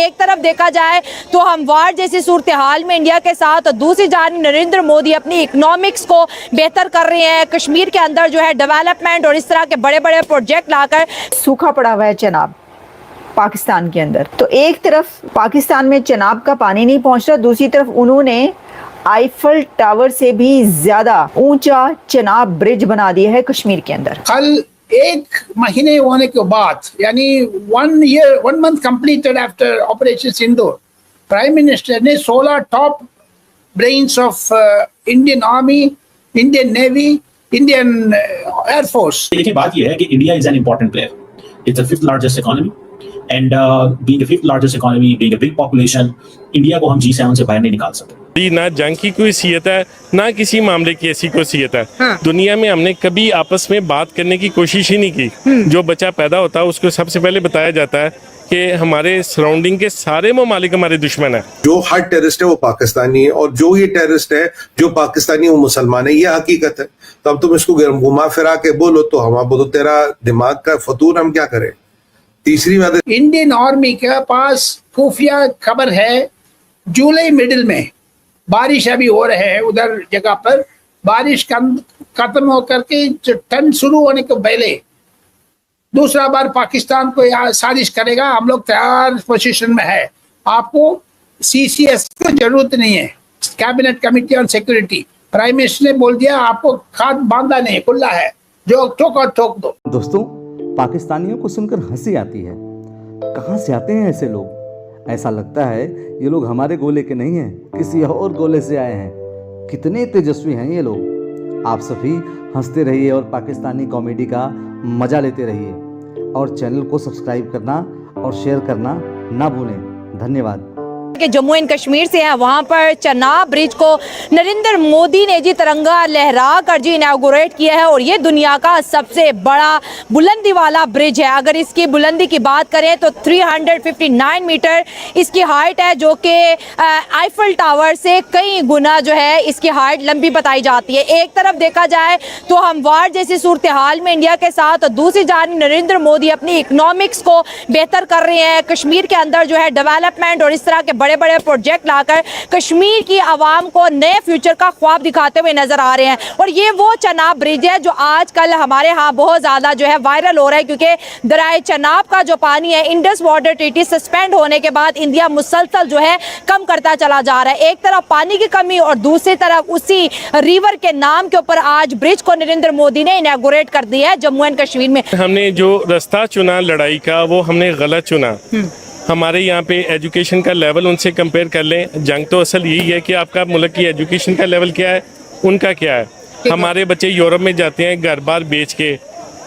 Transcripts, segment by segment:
एक तरफ देखा जाए तो हमवार जैसी सूरत हाल में इंडिया के साथ, और दूसरी जानिब नरेंद्र मोदी अपनी इकोनॉमिक्स को बेहतर कर रहे हैं, कश्मीर के अंदर जो है डेवलपमेंट और इस तरह के बड़े बड़े प्रोजेक्ट लाकर। सूखा पड़ा हुआ है चनाब पाकिस्तान के अंदर, तो एक तरफ पाकिस्तान में चनाब का पानी नहीं पहुंच रहा, दूसरी तरफ उन्होंने आईफल टावर से भी ज्यादा ऊंचा चनाब ब्रिज बना दिया है कश्मीर के अंदर। कल एक महीने होने के बाद, यानी 1 month completed after Operation Sindoor, prime minister ने 16 top brains of Indian army, Indian navy, Indian air force. देखिए, बात यह है कि India is an important player, it's the 5th largest economy and being the 5th largest economy, being a big population, India को हम G7 से बाहर नहीं निकाल सकते। ना जंग की कोई सीयत है, ना किसी मामले की ऐसी कोई सीयत है। हाँ। दुनिया में हमने कभी आपस में बात करने की कोशिश ही नहीं की। जो बच्चा पैदा होता है उसको सबसे पहले बताया जाता है कि हमारे सराउंडिंग के सारे ममालिक हमारे दुश्मन है। जो हर टेररिस्ट है वो पाकिस्तानी है, और जो ये टेररिस्ट है जो पाकिस्तानी वो मुसलमान है, ये हकीकत है। तो अब तुम इसको घुमा फिरा के बोलो तो हम बोलो तेरा दिमाग का फतूर, हम क्या करें। तीसरी बात, इंडियन आर्मी के पास खुफिया खबर है, जुलाई मिडिल में बारिश अभी हो रहे हैं उधर जगह पर, बारिश खत्म होकर के ठंड शुरू होने के पहले दूसरा बार पाकिस्तान को साजिश करेगा। हम लोग तैयार पोजीशन में है। आपको CCS की जरूरत नहीं है, cabinet committee on security, prime minister ने बोल दिया आपको खाद बांधा नहीं, खुला है, जो ठोक ठोक दो। दोस्तों, पाकिस्तानियों को सुनकर हंसी आती है। कहाँ से आते हैं ऐसे लोग? ऐसा लगता है ये लोग हमारे गोले के नहीं हैं, किसी और गोले से आए हैं। कितने तेजस्वी हैं ये लोग। आप सभी हंसते रहिए और पाकिस्तानी कॉमेडी का मजा लेते रहिए, और चैनल को सब्सक्राइब करना और शेयर करना ना भूलें। धन्यवाद। के जम्मू एंड कश्मीर से हैं, वहाँ पर चनाब ब्रिज को नरेंद्र मोदी ने जी तिरंगा लहरा कर जी इनॉग्रेट किया है, और ये दुनिया का सबसे बड़ा बुलंदी वाला ब्रिज है। अगर इसकी बुलंदी की बात करें तो 359 मीटर इसकी हाइट है, जो कि आईफल टावर से कई गुना जो है इसकी हाइट लंबी बताई जाती है। एक तरफ देखा जाए तो हमवार जैसी सूरत हाल में इंडिया के साथ, और दूसरी जानिब नरेंद्र मोदी अपनी इकोनॉमिक्स को बेहतर कर रहे हैं, कश्मीर के अंदर जो है डेवलपमेंट और इस तरह के बड़े बड़े प्रोजेक्ट लाकर कश्मीर की आवाम को नए फ्यूचर का ख्वाब दिखाते हुए नजर आ रहे हैं। और ये वो चनाब ब्रिज है जो आजकल हमारे यहाँ बहुत ज्यादा जो है वायरल हो रहा है, क्योंकि दरियाए चनाब का जो पानी है, इंडस वाटर ट्रीटी सस्पेंड होने के बाद इंडिया मुसलसल जो है कम करता चला जा रहा है। एक तरफ पानी की कमी और दूसरी तरफ उसी रिवर के नाम के ऊपर आज ब्रिज को नरेंद्र मोदी ने इनॉग्रेट कर दिया है जम्मू एंड कश्मीर में। हमने जो रास्ता चुना लड़ाई का, वो हमने गलत चुना। हमारे यहाँ पे एजुकेशन का लेवल उनसे कंपेयर कर लें, जंग तो असल यही है कि आपका मुल्क की एजुकेशन का लेवल क्या है, उनका क्या है। हमारे बच्चे यूरोप में जाते हैं घर बार बेच के,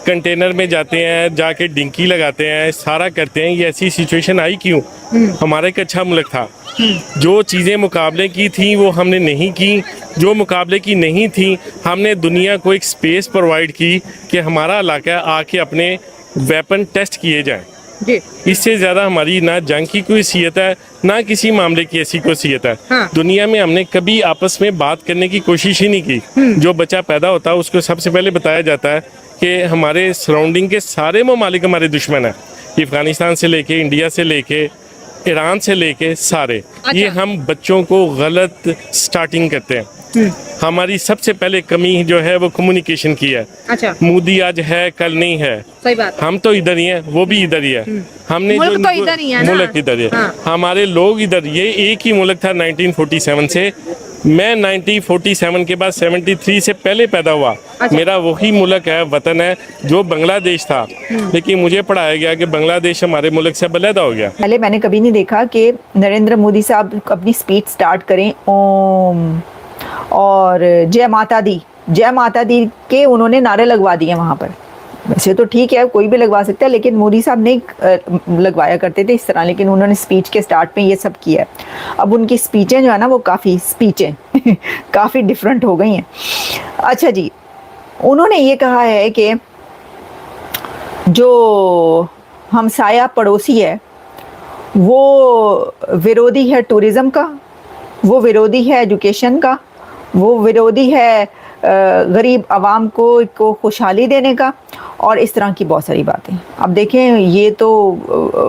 कंटेनर में जाते हैं, जाके डिंकी लगाते हैं, सारा करते हैं। ये ऐसी सिचुएशन आई क्यों? हमारा एक अच्छा मुल्क था, जो चीज़ें मुकाबले की थी वो हमने नहीं की, जो मुकाबले की नहीं थी हमने दुनिया को एक स्पेस प्रोवाइड की कि हमारा इलाका आके अपने वेपन टेस्ट किए जाएँ। इससे ज़्यादा हमारी ना जंग की कोई सीयत है, ना किसी मामले की ऐसी कोई सीयत है। हाँ। दुनिया में हमने कभी आपस में बात करने की कोशिश ही नहीं की। जो बच्चा पैदा होता है उसको सबसे पहले बताया जाता है कि हमारे सराउंडिंग के सारे ममालिक हमारे दुश्मन है। अफगानिस्तान से लेके, इंडिया से लेके, ईरान से लेके सारे। अच्छा। ये हम बच्चों को गलत स्टार्टिंग करते हैं। हमारी सबसे पहले कमी जो है वो कम्युनिकेशन की है। अच्छा। मोदी आज है कल नहीं है, सही बात। हम तो इधर ही हैं, वो भी इधर ही है। हमने मुल्क तो इधर ही है ना? मुल्क इधर ही है। हाँ। हमारे लोग इधर, ये एक ही मुल्क था 1947 से। मैं 1947 के बाद 73 से पहले पैदा हुआ। अच्छा। मेरा वही मुल्क है, वतन है जो बांग्लादेश था, लेकिन मुझे पढ़ाया गया कि बांग्लादेश हमारे मुल्क से अलग हो गया। पहले मैंने कभी नहीं देखा कि नरेंद्र मोदी साहब अपनी स्पीच स्टार्ट करें ओम और जय माता दी के उन्होंने नारे लगवा दिए वहाँ पर। वैसे तो ठीक है, कोई भी लगवा सकता है, लेकिन मोदी साहब नहीं लगवाया करते थे इस तरह, लेकिन उन्होंने स्पीच के स्टार्ट में ये सब किया है। अब उनकी स्पीचें जो है ना वो काफ़ी काफ़ी डिफरेंट हो गई हैं। अच्छा जी, उन्होंने ये कहा है कि जो हमसाया पड़ोसी है वो विरोधी है टूरिज़्म का, वो विरोधी है एजुकेशन का, वो विरोधी है गरीब आवाम को खुशहाली देने का, और इस तरह की बहुत सारी बातें। अब देखें ये तो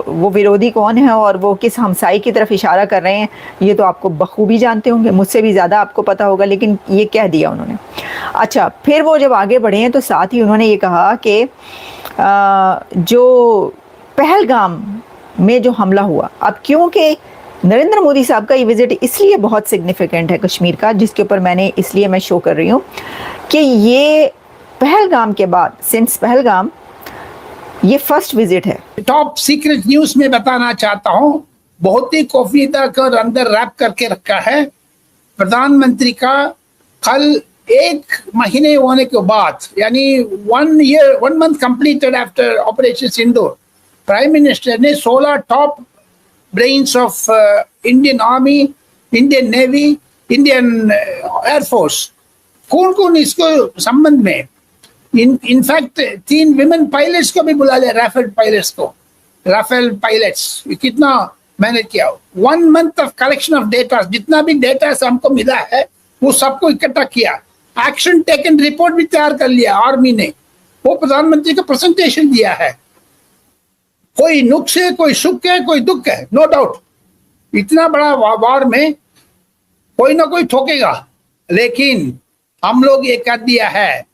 वो विरोधी कौन है और वो किस हमसाई की तरफ इशारा कर रहे हैं ये तो आपको बखूबी जानते होंगे, मुझसे भी ज़्यादा आपको पता होगा, लेकिन ये कह दिया उन्होंने। अच्छा, फिर वो जब आगे बढ़े हैं तो साथ ही उन्होंने ये कहा कि जो पहलगाम में जो हमला हुआ, अब क्योंकि नरेंद्र मोदी साहब का ये विज़िट इसलिए बहुत सिग्निफिकेंट है कश्मीर का, जिसके ऊपर मैंने इसलिए मैं शो कर रही हूँ कि ये पहलगाम के बाद, सिंस पहलगाम, ये फर्स्ट विजिट है। टॉप सीक्रेट न्यूज में बताना चाहता हूँ, बहुत ही कोफीदा कर अंदर रैप करके रखा है। प्रधानमंत्री का कल 1 महीने होने के बाद, यानी 1 मंथ कंप्लीटेड आफ्टर ऑपरेशन सिंदूर, प्राइम मिनिस्टर ने 16 top brains of Indian army, Indian navy, Indian air force, कौन इसको संबंध में, इनफैक्ट 3 विमेन पायलट्स को भी बुला लिया, राफेल पायलट्स को, राफेल पायलट्स। कितना मैंने किया, 1 month of collection of data, जितना भी डेटा हमको मिला है वो सबको इकट्ठा किया, एक्शन टेकन रिपोर्ट भी तैयार कर लिया आर्मी ने, वो प्रधानमंत्री को प्रेजेंटेशन दिया है। कोई नुक्स है, कोई सुख है, कोई दुख है, नो डाउट। इतना बड़ा वार में कोई ना कोई ठोकेगा, लेकिन हम लोग ये कर दिया है।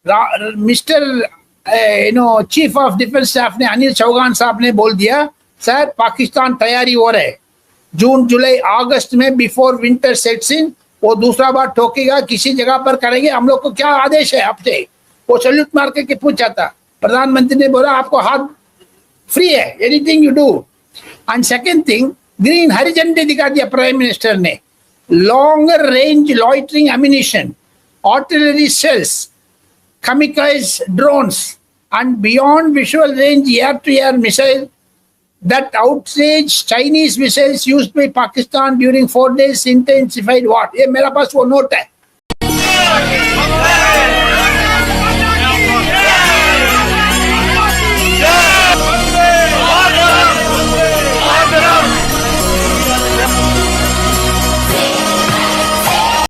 Mister chief of defence staff ने, अनिल चौहान साहब ने बोल दिया, सर पाकिस्तान तैयारी हो रहे, जून जुलाई अगस्त में बिफोर विंटर सेट्स इन वो दूसरा बार ठोकेगा, किसी जगह पर करेंगे। हम लोग को क्या आदेश है आपसे, वो सल्यूट मार के पूछा था, प्रधानमंत्री ने बोला आपको हाथ फ्री है, anything you do. And second thing, green हरी झंडी दिखा दिया प्राइम मिनिस्टर ने, longer range loitering ammunition, artillery cells, kamikaze drones and beyond visual range air-to-air missile that outrage Chinese missiles used by Pakistan during 4 days intensified war. ये मेरा पास वो note है।